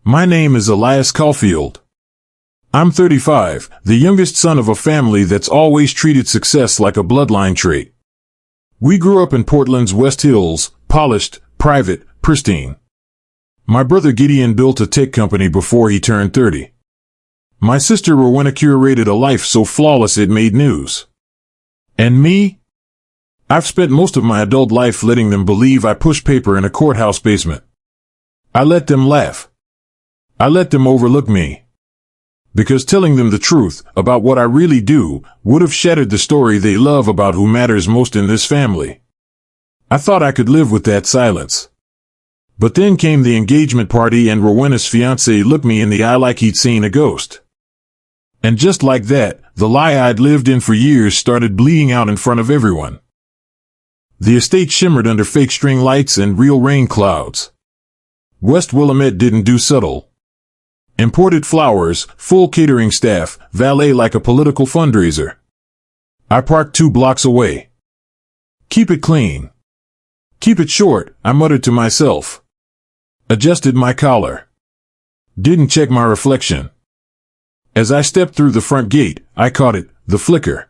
My name is Elias Caulfield. I'm 35, the youngest son of a family that's always treated success like a bloodline trait. We grew up in Portland's West Hills, polished, private, pristine. My brother Gideon built a tech company before he turned 30. My sister Rowena curated a life so flawless it made news. And me? I've spent most of my adult life letting them believe I push paper in a courthouse basement. I let them laugh. I let them overlook me. Because telling them the truth about what I really do would have shattered the story they love about who matters most in this family. I thought I could live with that silence. But then came the engagement party and Rowena's fiancé looked me in the eye like he'd seen a ghost. And just like that, the lie I'd lived in for years started bleeding out in front of everyone. The estate shimmered under fake string lights and real rain clouds. West Willamette didn't do subtle. Imported flowers, full catering staff, valet like a political fundraiser. I parked 2 blocks away. Keep it clean. Keep it short, I muttered to myself. Adjusted my collar. Didn't check my reflection. As I stepped through the front gate, I caught it, the flicker.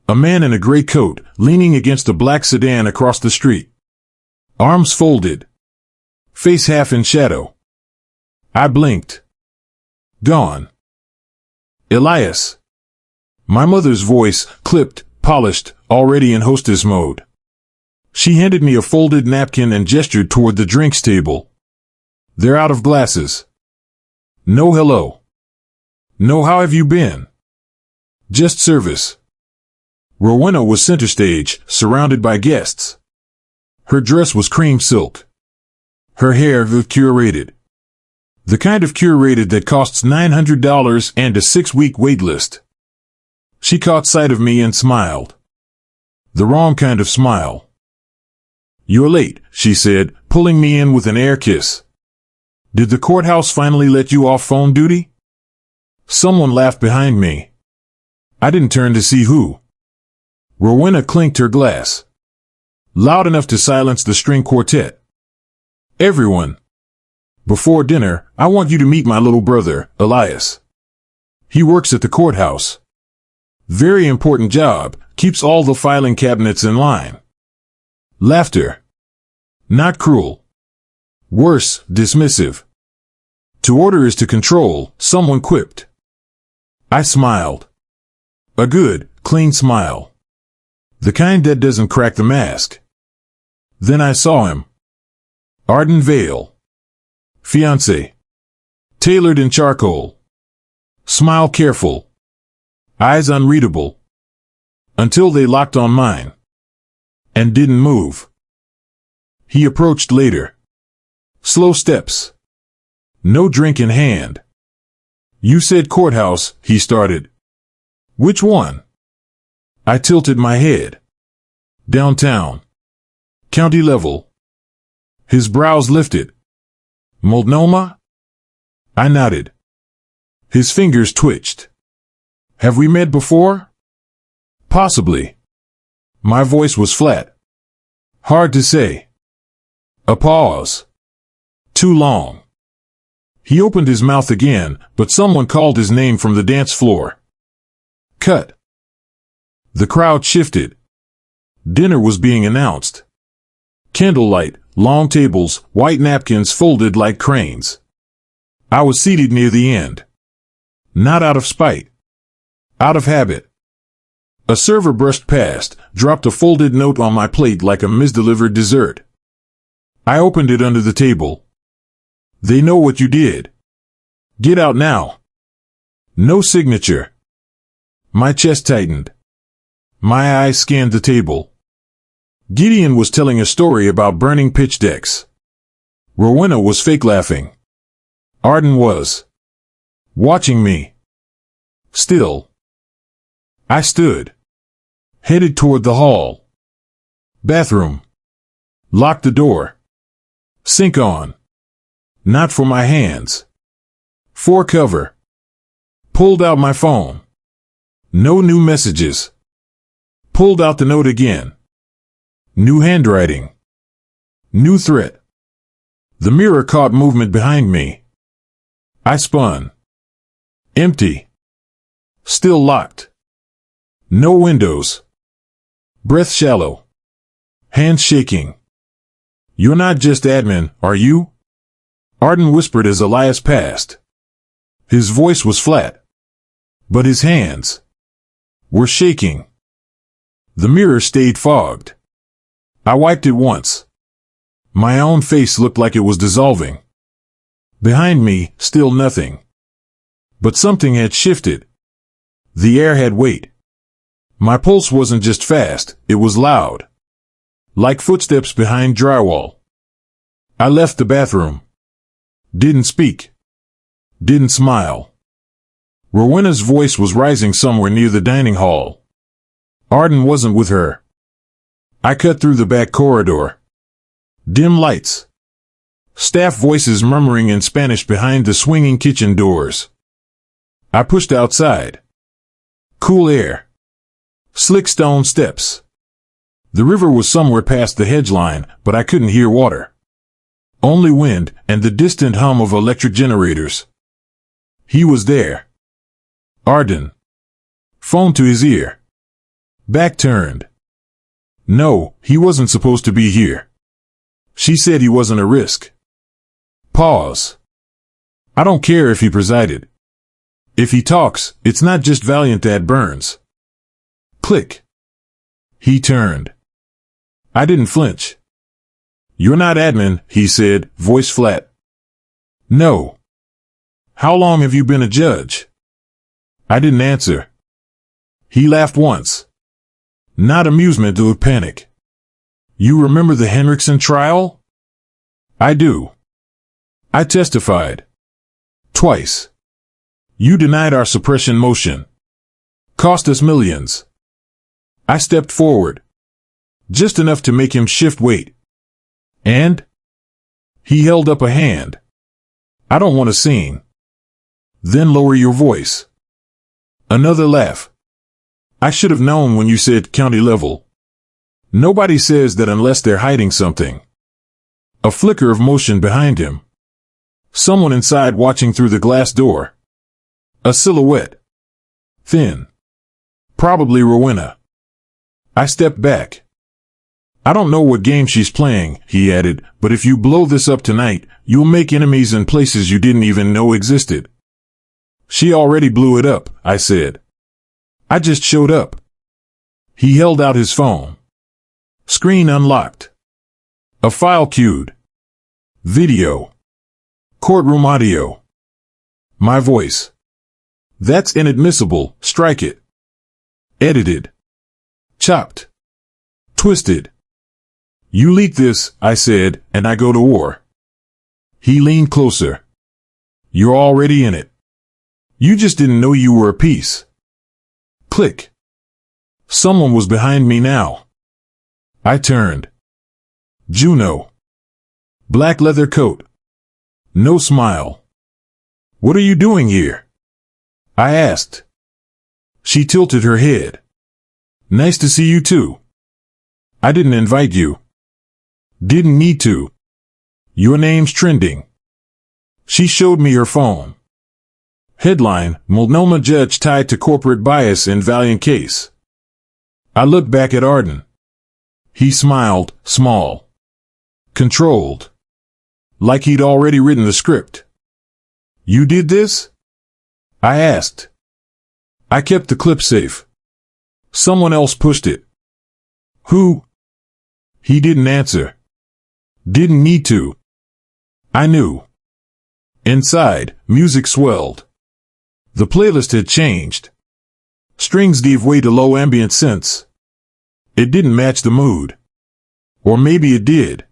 A man in a gray coat, leaning against a black sedan across the street. Arms folded. Face half in shadow. I blinked. Gone. Elias. My mother's voice, clipped, polished, already in hostess mode. She handed me a folded napkin and gestured toward the drinks table. They're out of glasses. No hello. No how have you been? Just service. Rowena was center stage, surrounded by guests. Her dress was cream silk. Her hair was curated. The kind of curated that costs $900 and a 6-week wait list. She caught sight of me and smiled. The wrong kind of smile. You're late, she said, pulling me in with an air kiss. Did the courthouse finally let you off phone duty? Someone laughed behind me. I didn't turn to see who. Rowena clinked her glass. Loud enough to silence the string quartet. Everyone. Before dinner, I want you to meet my little brother, Elias. He works at the courthouse. Very important job, keeps all the filing cabinets in line. Laughter. Not cruel. Worse, dismissive. To order is to control, someone quipped. I smiled. A good, clean smile. The kind that doesn't crack the mask. Then I saw him. Arden Vale. Fiancé. Tailored in charcoal. Smile careful. Eyes unreadable. Until they locked on mine. And didn't move. He approached later. Slow steps. No drink in hand. You said courthouse, he started. Which one? I tilted my head. Downtown. County level. His brows lifted. Multnomah? I nodded. His fingers twitched. Have we met before? Possibly. My voice was flat. Hard to say. A pause. Too long. He opened his mouth again, but someone called his name from the dance floor. Cut. The crowd shifted. Dinner was being announced. Candlelight, long tables, white napkins folded like cranes. I was seated near the end. Not out of spite. Out of habit. A server brushed past, dropped a folded note on my plate like a misdelivered dessert. I opened it under the table. They know what you did. Get out now. No signature. My chest tightened. My eyes scanned the table. Gideon was telling a story about burning pitch decks. Rowena was fake laughing. Arden was watching me. Still. I stood. Headed toward the hall. Bathroom. Locked the door. Sink on. Not for my hands. For cover. Pulled out my phone. No new messages. Pulled out the note again. New handwriting. New threat. The mirror caught movement behind me. I spun. Empty. Still locked. No windows. Breath shallow. Hands shaking. You're not just admin, are you? Arden whispered as Elias passed. His voice was flat. But his hands were shaking. The mirror stayed fogged. I wiped it once. My own face looked like it was dissolving. Behind me, still nothing. But something had shifted. The air had weight. My pulse wasn't just fast, it was loud. Like footsteps behind drywall. I left the bathroom. Didn't speak. Didn't smile. Rowena's voice was rising somewhere near the dining hall. Arden wasn't with her. I cut through the back corridor. Dim lights. Staff voices murmuring in Spanish behind the swinging kitchen doors. I pushed outside. Cool air. Slick stone steps. The river was somewhere past the hedge line, but I couldn't hear water. Only wind and the distant hum of electric generators. He was there. Arden. Phone to his ear. Back turned. No, he wasn't supposed to be here. She said he wasn't a risk. Pause. I don't care if he presided. If he talks, it's not just valiant that burns. Click. He turned. I didn't flinch. You're not admin, he said, voice flat. No. How long have you been a judge? I didn't answer. He laughed once. Not amusement or panic. You remember the Henriksen trial? I do. I testified. Twice. You denied our suppression motion. Cost us millions. I stepped forward. Just enough to make him shift weight. And? He held up a hand. I don't want a scene. Then lower your voice. Another laugh. I should have known when you said county level. Nobody says that unless they're hiding something. A flicker of motion behind him. Someone inside watching through the glass door. A silhouette. Thin. Probably Rowena. I stepped back. I don't know what game she's playing, he added, but if you blow this up tonight, you'll make enemies in places you didn't even know existed. She already blew it up, I said. I just showed up. He held out his phone. Screen unlocked. A file queued. Video. Courtroom audio. My voice. That's inadmissible, strike it. Edited. Chopped. Twisted. You leak this, I said, and I go to war. He leaned closer. You're already in it. You just didn't know you were a piece. Click. Someone was behind me now. I turned. Juno. Black leather coat. No smile. What are you doing here? I asked. She tilted her head. Nice to see you too. I didn't invite you. Didn't need to. Your name's trending. She showed me her phone. Headline, Multnomah judge tied to corporate bias in Valiant case. I looked back at Arden. He smiled, small. Controlled. Like he'd already written the script. You did this? I asked. I kept the clip safe. Someone else pushed it. Who? He didn't answer. Didn't need to. I knew. Inside, music swelled. The playlist had changed. Strings gave way to low ambient synths. It didn't match the mood. Or maybe it did.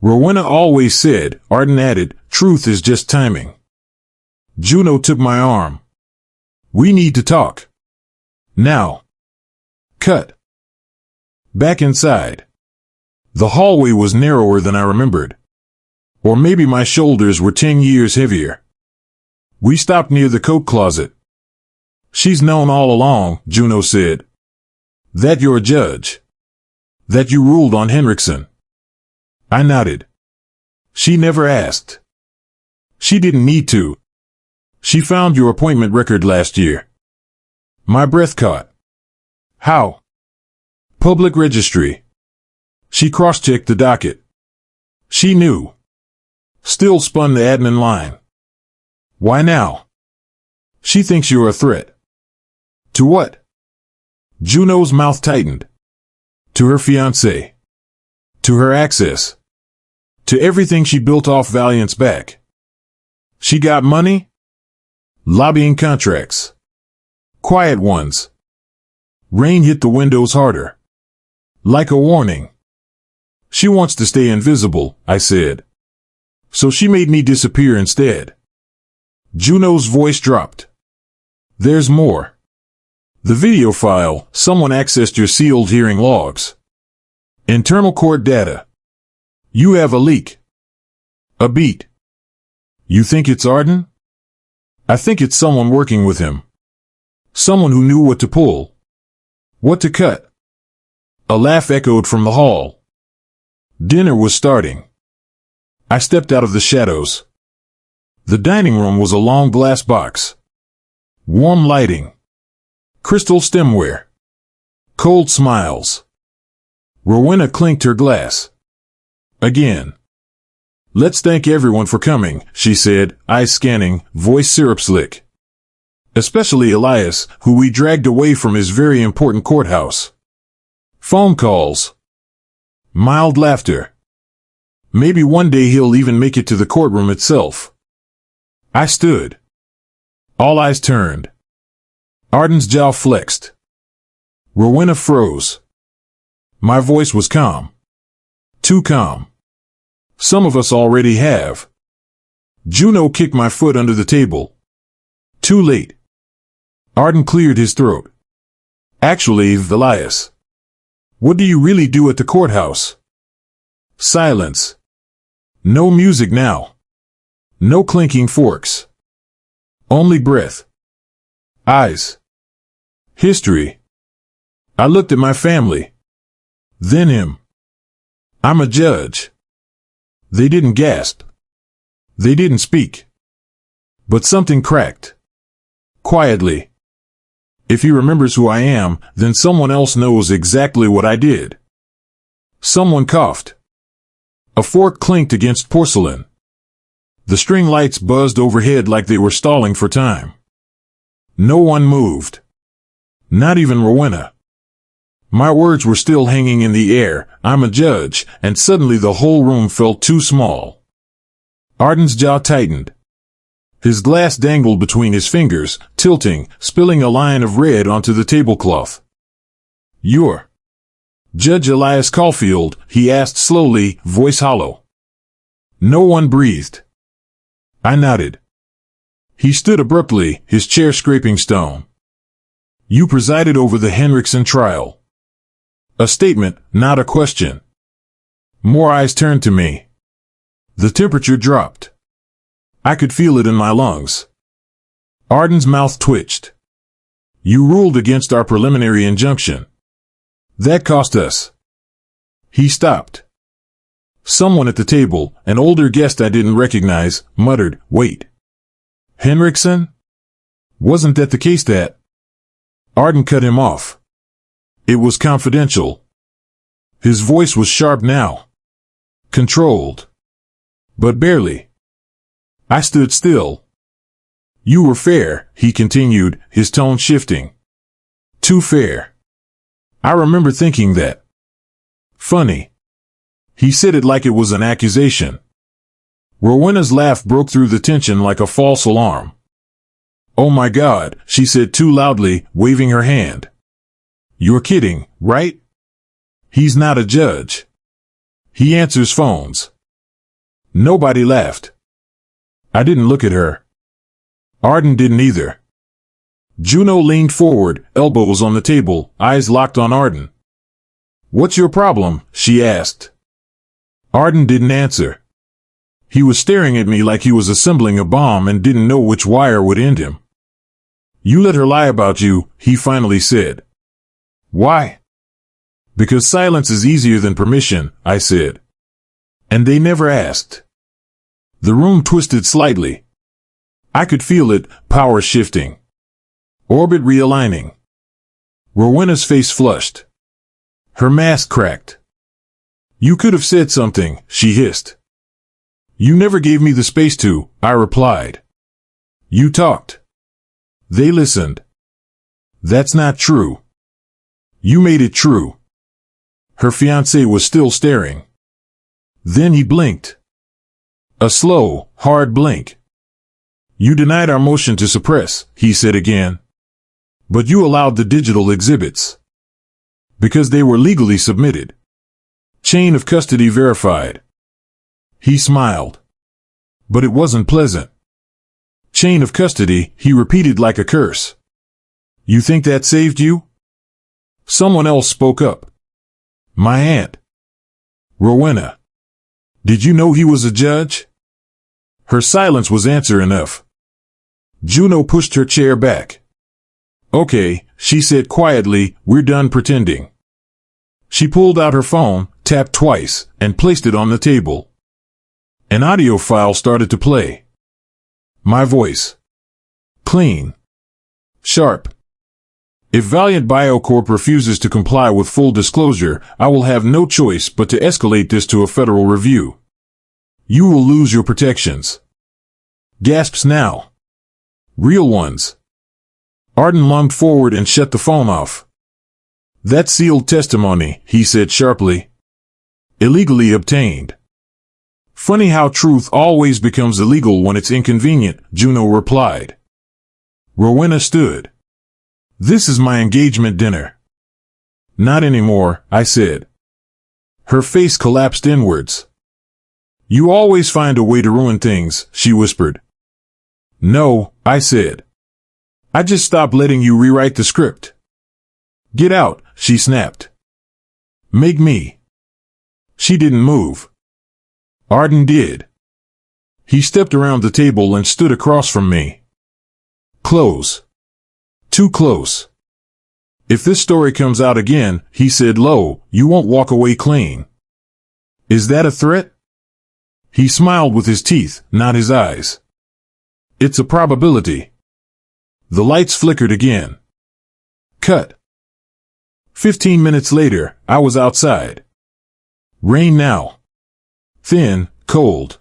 Rowena always said, Arden added, truth is just timing. Juno took my arm. We need to talk. Now. Cut. Back inside. The hallway was narrower than I remembered. Or maybe my shoulders were 10 years heavier. We stopped near the coat closet. She's known all along, Juno said. That you're a judge. That you ruled on Henriksen. I nodded. She never asked. She didn't need to. She found your appointment record last year. My breath caught. How? Public registry. She cross-checked the docket. She knew. Still spun the admin line. Why now? She thinks you're a threat. To what? Juno's mouth tightened. To her fiancé. To her access. To everything she built off Valiant's back. She got money? Lobbying contracts. Quiet ones. Rain hit the windows harder. Like a warning. She wants to stay invisible, I said. So she made me disappear instead. Juno's voice dropped. There's more. The video file, someone accessed your sealed hearing logs. Internal court data. You have a leak. A beat. You think it's Arden? I think it's someone working with him. Someone who knew what to pull. What to cut. A laugh echoed from the hall. Dinner was starting. I stepped out of the shadows. The dining room was a long glass box. Warm lighting. Crystal stemware. Cold smiles. Rowena clinked her glass. Again. Let's thank everyone for coming, she said, eyes scanning, voice syrup slick. Especially Elias, who we dragged away from his very important courthouse. Phone calls. Mild laughter. Maybe one day he'll even make it to the courtroom itself. I stood. All eyes turned. Arden's jaw flexed. Rowena froze. My voice was calm. Too calm. Some of us already have. Juno kicked my foot under the table. Too late. Arden cleared his throat. Actually, Elias. What do you really do at the courthouse? Silence. No music now. No clinking forks. Only breath. Eyes. History. I looked at my family. Then him. I'm a judge. They didn't gasp. They didn't speak. But something cracked. Quietly. If he remembers who I am, then someone else knows exactly what I did. Someone coughed. A fork clinked against porcelain. The string lights buzzed overhead like they were stalling for time. No one moved. Not even Rowena. My words were still hanging in the air, I'm a judge, and suddenly the whole room felt too small. Arden's jaw tightened. His glass dangled between his fingers, tilting, spilling a line of red onto the tablecloth. You're Judge Elias Caulfield, he asked slowly, voice hollow. No one breathed. I nodded. He stood abruptly, his chair scraping stone. You presided over the Henriksen trial. A statement, not a question. More eyes turned to me. The temperature dropped. I could feel it in my lungs. Arden's mouth twitched. You ruled against our preliminary injunction. That cost us. He stopped. Someone at the table, an older guest I didn't recognize, muttered, Wait. Henriksen? Wasn't that the case that? Arden cut him off. It was confidential. His voice was sharp now. Controlled. But barely. I stood still. You were fair, he continued, his tone shifting. Too fair. I remember thinking that. Funny. He said it like it was an accusation. Rowena's laugh broke through the tension like a false alarm. Oh my God, she said too loudly, waving her hand. You're kidding, right? He's not a judge. He answers phones. Nobody laughed. I didn't look at her. Arden didn't either. Juno leaned forward, elbows on the table, eyes locked on Arden. What's your problem? She asked. Arden didn't answer. He was staring at me like he was assembling a bomb and didn't know which wire would end him. You let her lie about you, he finally said. Why? Because silence is easier than permission, I said. And they never asked. The room twisted slightly. I could feel it, power shifting. Orbit realigning. Rowena's face flushed. Her mask cracked. You could have said something, she hissed. You never gave me the space to, I replied. You talked. They listened. That's not true. You made it true. Her fiancé was still staring. Then he blinked. A slow, hard blink. You denied our motion to suppress, he said again. But you allowed the digital exhibits. Because they were legally submitted. Chain of custody verified. He smiled. But it wasn't pleasant. Chain of custody, he repeated like a curse. You think that saved you? Someone else spoke up. My aunt. Rowena. Did you know he was a judge? Her silence was answer enough. Juno pushed her chair back. Okay, she said quietly, we're done pretending. She pulled out her phone, tapped twice, and placed it on the table. An audio file started to play. My voice. Clean. Sharp. If Valiant Biocorp refuses to comply with full disclosure, I will have no choice but to escalate this to a federal review. You will lose your protections. Gasps now. Real ones. Arden lunged forward and shut the phone off. That's sealed testimony, he said sharply. Illegally obtained. Funny how truth always becomes illegal when it's inconvenient, Juno replied. Rowena stood. This is my engagement dinner. Not anymore, I said. Her face collapsed inwards. You always find a way to ruin things, she whispered. No, I said. I just stopped letting you rewrite the script. Get out, she snapped. Make me. She didn't move. Arden did. He stepped around the table and stood across from me. Close. Too close. If this story comes out again, he said low, you won't walk away clean. Is that a threat? He smiled with his teeth, not his eyes. It's a probability. The lights flickered again. Cut. 15 minutes later, I was outside. Rain now. Thin, cold.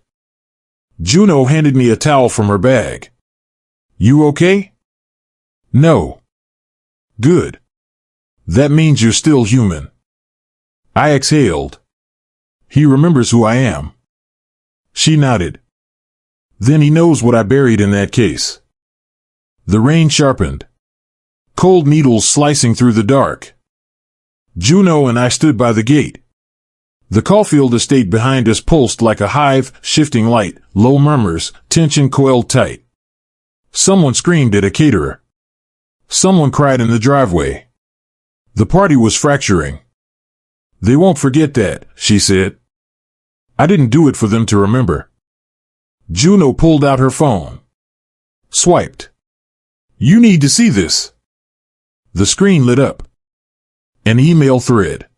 Juno handed me a towel from her bag. You okay? No. Good. That means you're still human. I exhaled. He remembers who I am. She nodded. Then he knows what I buried in that case. The rain sharpened. Cold needles slicing through the dark. Juno and I stood by the gate. The Caulfield estate behind us pulsed like a hive, shifting light, low murmurs, tension coiled tight. Someone screamed at a caterer. Someone cried in the driveway. The party was fracturing. They won't forget that, she said. I didn't do it for them to remember. Juno pulled out her phone. Swiped. You need to see this. The screen lit up. An email thread.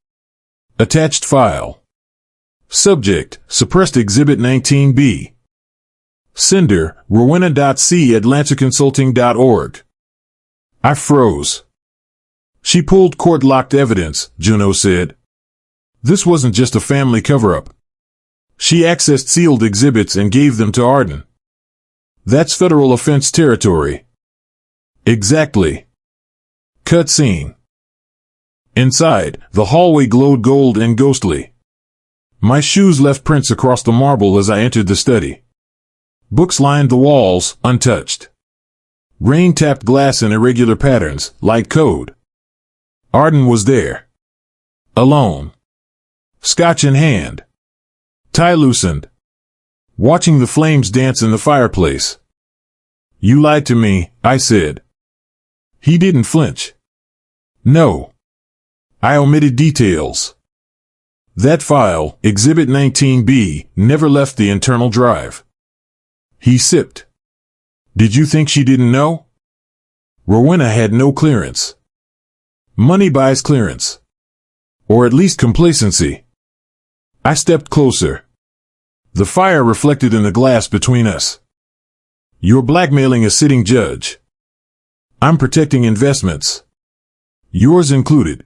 Attached file. Subject, suppressed exhibit 19B. Sender, rowena.c@atlantaconsulting.org. I froze. She pulled court-locked evidence, Juno said. This wasn't just a family cover-up. She accessed sealed exhibits and gave them to Arden. That's federal offense territory. Exactly. Cut scene. Inside, the hallway glowed gold and ghostly. My shoes left prints across the marble as I entered the study. Books lined the walls, untouched. Rain tapped glass in irregular patterns, like code. Arden was there. Alone. Scotch in hand. Tie loosened. Watching the flames dance in the fireplace. You lied to me, I said. He didn't flinch. No. I omitted details. That file, Exhibit 19B, never left the internal drive. He sipped. Did you think she didn't know? Rowena had no clearance. Money buys clearance. Or at least complacency. I stepped closer. The fire reflected in the glass between us. You're blackmailing a sitting judge. I'm protecting investments. Yours included.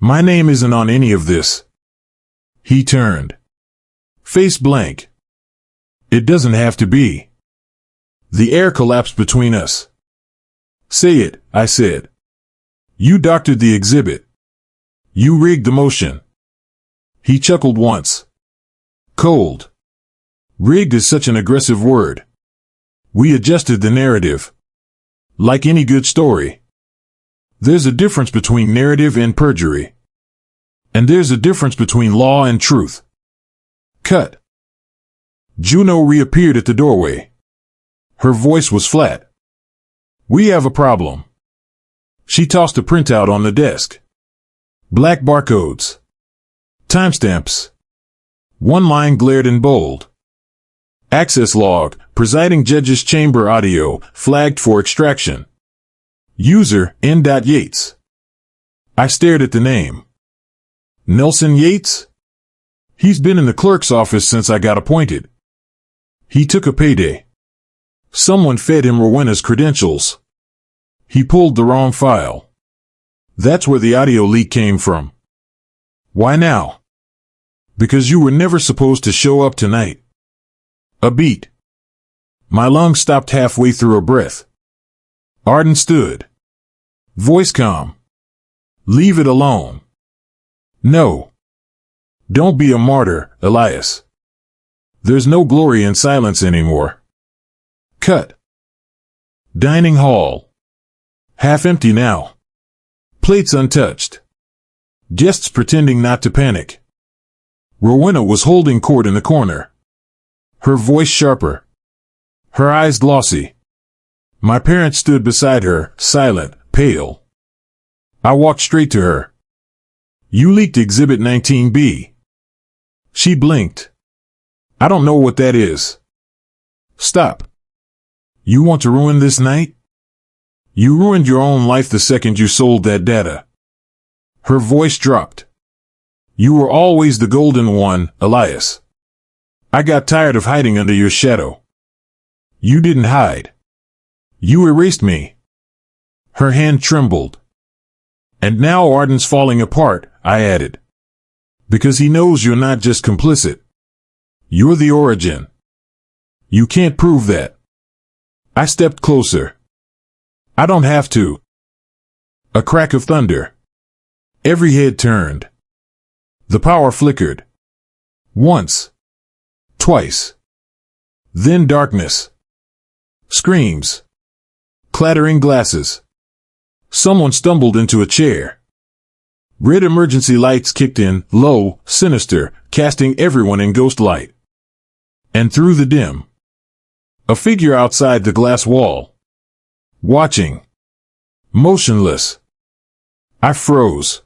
My name isn't on any of this. He turned. Face blank. It doesn't have to be. The air collapsed between us. Say it, I said. You doctored the exhibit. You rigged the motion. He chuckled once. Cold. Rigged is such an aggressive word. We adjusted the narrative. Like any good story. There's a difference between narrative and perjury. And there's a difference between law and truth. Cut. Juno reappeared at the doorway. Her voice was flat. We have a problem. She tossed a printout on the desk. Black barcodes. Timestamps. One line glared in bold. Access log, presiding judge's chamber audio, flagged for extraction. User, N. Yates. I stared at the name. Nelson Yates? He's been in the clerk's office since I got appointed. He took a payday. Someone fed him Rowena's credentials. He pulled the wrong file. That's where the audio leak came from. Why now? Because you were never supposed to show up tonight. A beat. My lungs stopped halfway through a breath. Arden stood. Voice calm. Leave it alone. No. Don't be a martyr, Elias. There's no glory in silence anymore. Cut. Dining hall. Half empty now. Plates untouched. Guests pretending not to panic. Rowena was holding court in the corner. Her voice sharper. Her eyes glossy. My parents stood beside her, silent, pale. I walked straight to her. You leaked Exhibit 19B. She blinked. I don't know what that is. Stop. You want to ruin this night? You ruined your own life the second you sold that data. Her voice dropped. You were always the golden one, Elias. I got tired of hiding under your shadow. You didn't hide. You erased me. Her hand trembled. And now Arden's falling apart, I added. Because he knows you're not just complicit. You're the origin. You can't prove that. I stepped closer. I don't have to. A crack of thunder. Every head turned. The power flickered. Once. Twice. Then darkness. Screams. Clattering glasses. Someone stumbled into a chair. Red emergency lights kicked in, low, sinister, casting everyone in ghost light. And through the dim, a figure outside the glass wall. Watching. Motionless. I froze.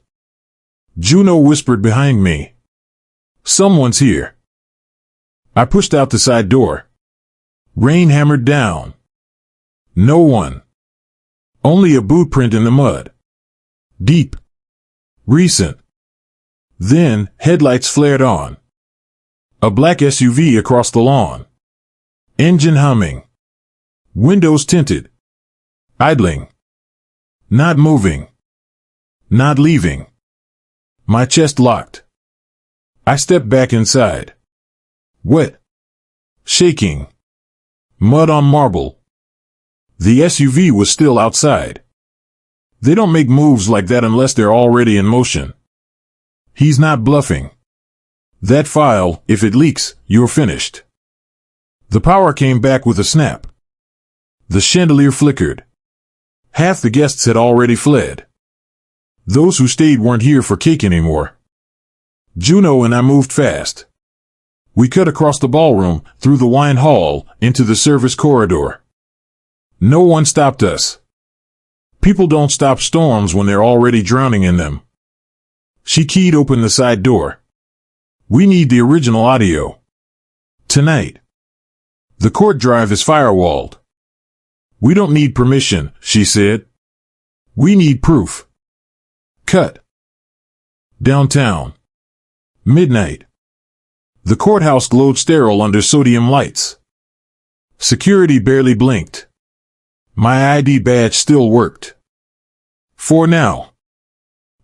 Juno whispered behind me. Someone's here. I pushed out the side door. Rain hammered down. No one. Only a boot print in the mud. Deep. Recent. Then, headlights flared on. A black SUV across the lawn. Engine humming. Windows tinted. Idling. Not moving. Not leaving. My chest locked. I stepped back inside. Wet. Shaking. Mud on marble. The SUV was still outside. They don't make moves like that unless they're already in motion. He's not bluffing. That file, if it leaks, you're finished. The power came back with a snap. The chandelier flickered. Half the guests had already fled. Those who stayed weren't here for cake anymore. Juno and I moved fast. We cut across the ballroom, through the wine hall, into the service corridor. No one stopped us. People don't stop storms when they're already drowning in them. She keyed open the side door. We need the original audio. Tonight. The court drive is firewalled. We don't need permission, she said. We need proof. Cut. Downtown. Midnight. The courthouse glowed sterile under sodium lights. Security barely blinked. My ID badge still worked. For now.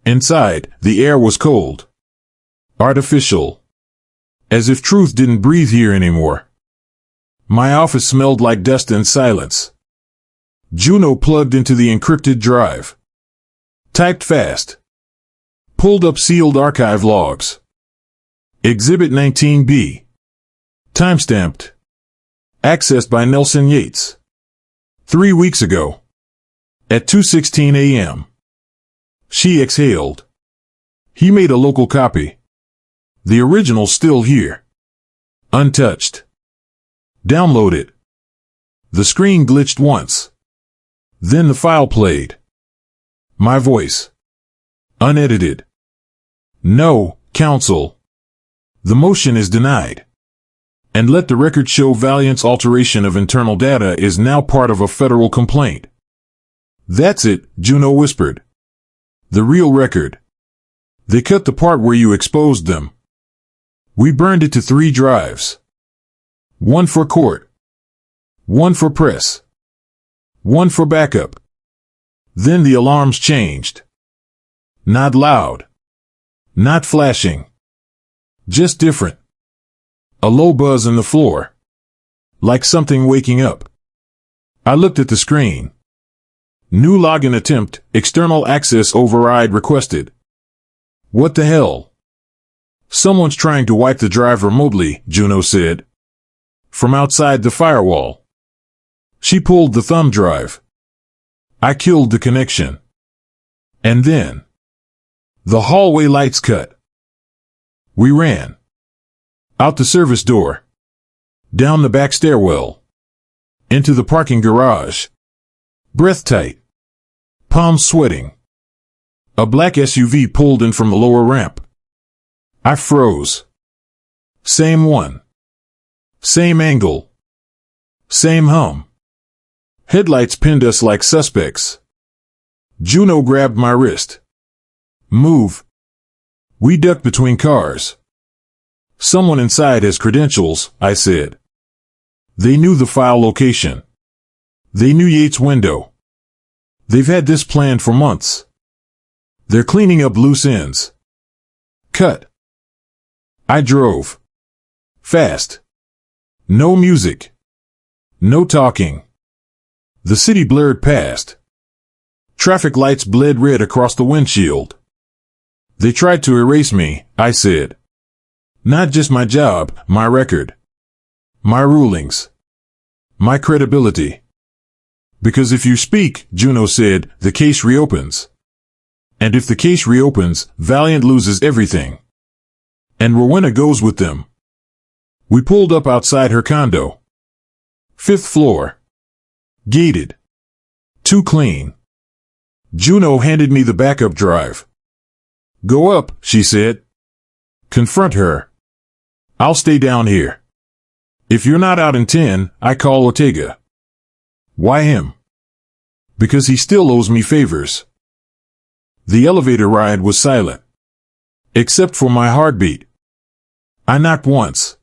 Inside, the air was cold. Artificial. As if truth didn't breathe here anymore. My office smelled like dust and silence. Juno plugged into the encrypted drive. Typed fast. Pulled up sealed archive logs. Exhibit 19B. Timestamped. Accessed by Nelson Yates. 3 weeks ago. At 2:16 a.m. She exhaled. He made a local copy. The original's still here. Untouched. Download it. The screen glitched once. Then the file played. My voice. Unedited. No, counsel. The motion is denied. And let the record show Valiant's alteration of internal data is now part of a federal complaint. That's it, Juno whispered. The real record. They cut the part where you exposed them. We burned it to 3 drives. 1 for court. 1 for press. 1 for backup. Then the alarms changed. Not loud. Not flashing. Just different. A low buzz in the floor. Like something waking up. I looked at the screen. New login attempt, external access override requested. What the hell? Someone's trying to wipe the drive remotely, Juno said. From outside the firewall. She pulled the thumb drive. I killed the connection. And then. The hallway lights cut. We ran. Out the service door. Down the back stairwell. Into the parking garage. Breath tight. Palms sweating. A black SUV pulled in from the lower ramp. I froze. Same one. Same angle. Same hum. Headlights pinned us like suspects. Juno grabbed my wrist. Move. We ducked between cars. Someone inside has credentials, I said. They knew the file location. They knew Yates' window. They've had this planned for months. They're cleaning up loose ends. Cut. I drove. Fast. No music. No talking. The city blurred past. Traffic lights bled red across the windshield. They tried to erase me, I said. Not just my job, my record. My rulings. My credibility. Because if you speak, Juno said, the case reopens. And if the case reopens, Valiant loses everything. And Rowena goes with them. We pulled up outside her condo. 5th floor. Gated. Too clean. Juno handed me the backup drive. Go up, she said. Confront her. I'll stay down here. If you're not out in 10, I call Ortega. Why him? Because he still owes me favors. The elevator ride was silent. Except for my heartbeat. I knocked once.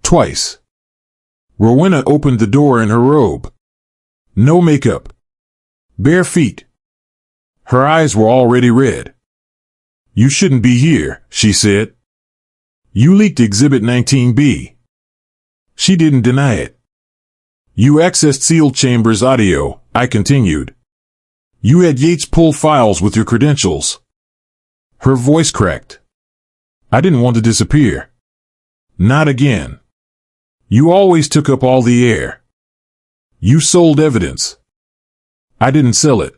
Twice. Rowena opened the door in her robe. No makeup. Bare feet. Her eyes were already red. You shouldn't be here, she said. You leaked Exhibit 19B. She didn't deny it. You accessed sealed chambers audio, I continued. You had Yates pull files with your credentials. Her voice cracked. I didn't want to disappear. Not again. You always took up all the air. You sold evidence. I didn't sell it.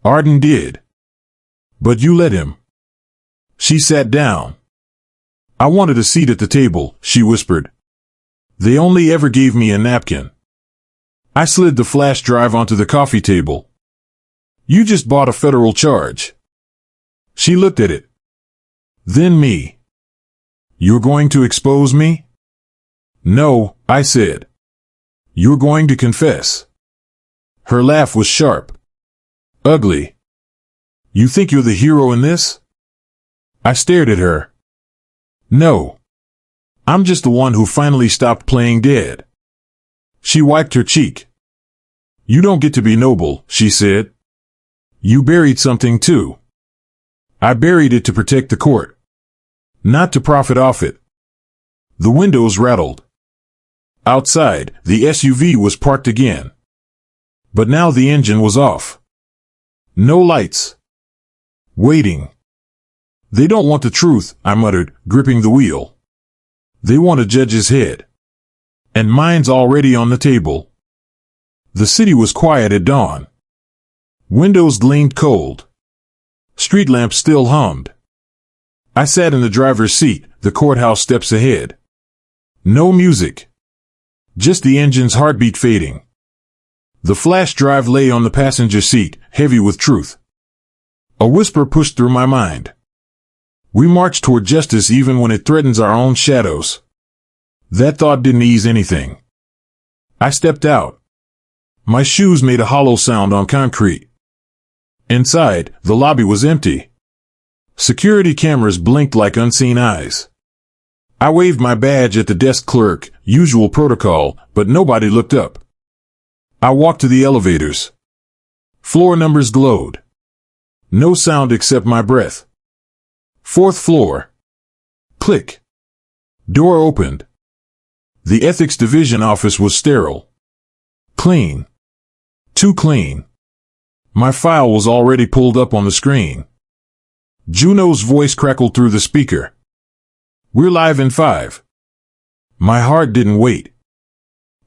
Arden did. But you let him. She sat down. I wanted a seat at the table, she whispered. They only ever gave me a napkin. I slid the flash drive onto the coffee table. You just bought a federal charge. She looked at it. Then me. You're going to expose me? No, I said. You're going to confess. Her laugh was sharp. Ugly. You think you're the hero in this? I stared at her. No. I'm just the one who finally stopped playing dead. She wiped her cheek. You don't get to be noble, she said. You buried something too. I buried it to protect the court, not to profit off it. The windows rattled. Outside, the SUV was parked again. But now the engine was off. No lights. Waiting. They don't want the truth, I muttered, gripping the wheel. They want a judge's head. And mine's already on the table. The city was quiet at dawn. Windows gleamed cold. Street lamps still hummed. I sat in the driver's seat, the courthouse steps ahead. No music. Just the engine's heartbeat fading. The flash drive lay on the passenger seat, heavy with truth. A whisper pushed through my mind. We march toward justice even when it threatens our own shadows. That thought didn't ease anything. I stepped out. My shoes made a hollow sound on concrete. Inside, the lobby was empty. Security cameras blinked like unseen eyes. I waved my badge at the desk clerk, usual protocol, but nobody looked up. I walked to the elevators. Floor numbers glowed. No sound except my breath. 4th floor. Click. Door opened. The ethics division office was sterile. Clean. Too clean. My file was already pulled up on the screen. Juno's voice crackled through the speaker. We're live in 5. My heart didn't wait.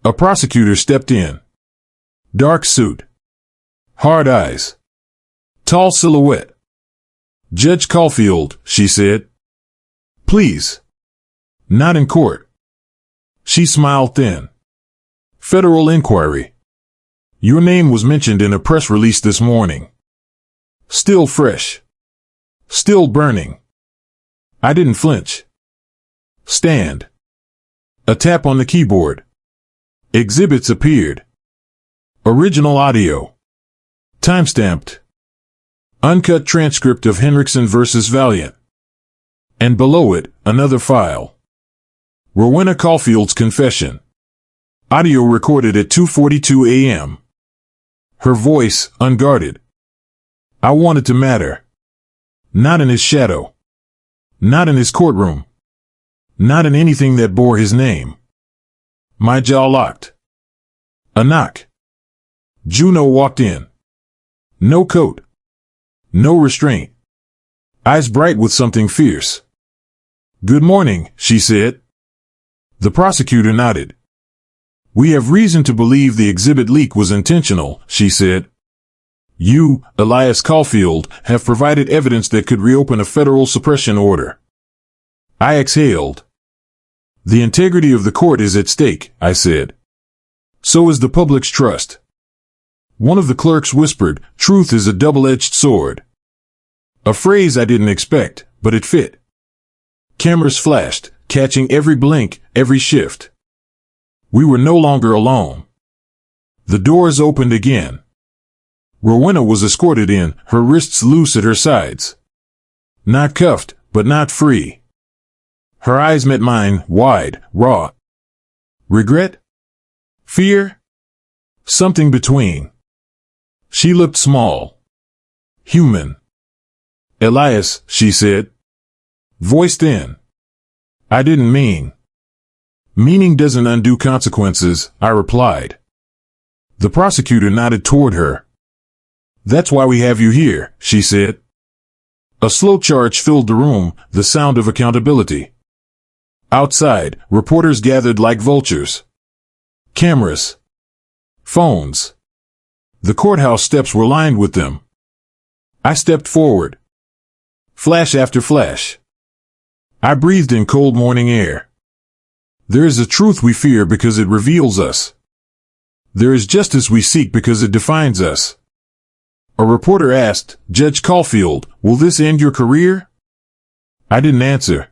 A prosecutor stepped in. Dark suit. Hard eyes. Tall silhouette. Judge Caulfield, she said. Please. Not in court. She smiled thin. Federal inquiry. Your name was mentioned in a press release this morning. Still fresh. Still burning. I didn't flinch. Stand. A tap on the keyboard. Exhibits appeared. Original audio. Timestamped. Uncut transcript of Henriksen versus Valiant. And below it, another file. Rowena Caulfield's confession. Audio recorded at 2:42 a.m. Her voice, unguarded. I wanted to matter. Not in his shadow. Not in his courtroom. Not in anything that bore his name. My jaw locked. A knock. Juno walked in. No coat. No restraint. Eyes bright with something fierce. Good morning, she said. The prosecutor nodded. We have reason to believe the exhibit leak was intentional, she said. You, Elias Caulfield, have provided evidence that could reopen a federal suppression order. I exhaled. The integrity of the court is at stake, I said. So is the public's trust. One of the clerks whispered, truth is a double-edged sword. A phrase I didn't expect, but it fit. Cameras flashed, catching every blink, every shift. We were no longer alone. The doors opened again. Rowena was escorted in, her wrists loose at her sides. Not cuffed, but not free. Her eyes met mine, wide, raw. Regret? Fear? Something between. She looked small. Human. Elias, she said. Voice thin. I didn't mean. Meaning doesn't undo consequences, I replied. The prosecutor nodded toward her. That's why we have you here, she said. A slow charge filled the room, the sound of accountability. Outside, reporters gathered like vultures. Cameras. Phones. The courthouse steps were lined with them. I stepped forward. Flash after flash. I breathed in cold morning air. There is a truth we fear because it reveals us. There is justice we seek because it defines us. A reporter asked, Judge Caulfield, will this end your career? I didn't answer.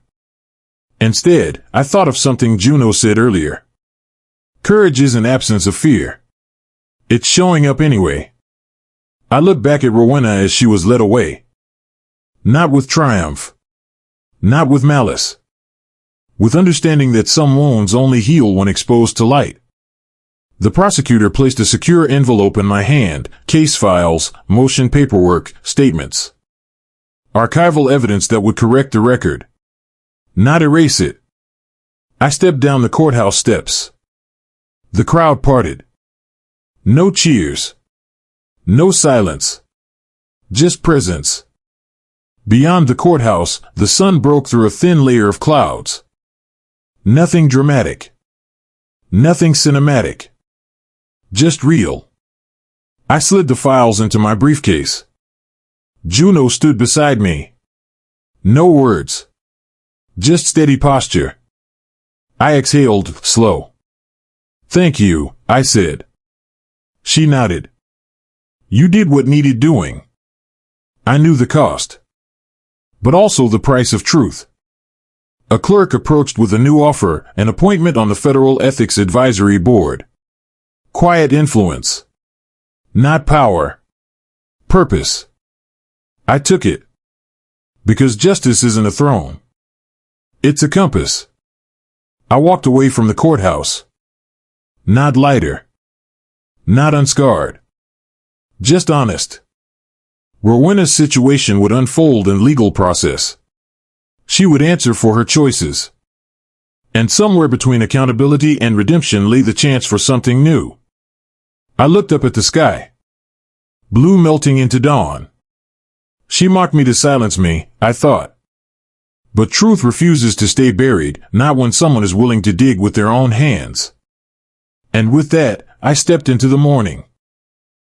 Instead, I thought of something Juno said earlier. Courage isn't absence of fear. It's showing up anyway. I looked back at Rowena as she was led away. Not with triumph. Not with malice. With understanding that some wounds only heal when exposed to light. The prosecutor placed a secure envelope in my hand, case files, motion paperwork, statements. Archival evidence that would correct the record, not erase it. I stepped down the courthouse steps. The crowd parted. No cheers. No silence. Just presence. Beyond the courthouse, the sun broke through a thin layer of clouds. Nothing dramatic. Nothing cinematic. Just real. I slid the files into my briefcase. Juno stood beside me. No words. Just steady posture. I exhaled, slow. Thank you, I said. She nodded. You did what needed doing. I knew the cost. But also the price of truth. A clerk approached with a new offer, an appointment on the Federal Ethics Advisory Board. Quiet influence. Not power. Purpose. I took it. Because justice isn't a throne. It's a compass. I walked away from the courthouse. Not lighter. Not unscarred. Just honest. Rowena's situation would unfold in legal process. She would answer for her choices. And somewhere between accountability and redemption lay the chance for something new. I looked up at the sky. Blue melting into dawn. She mocked me to silence me, I thought. But truth refuses to stay buried, not when someone is willing to dig with their own hands. And with that, I stepped into the morning.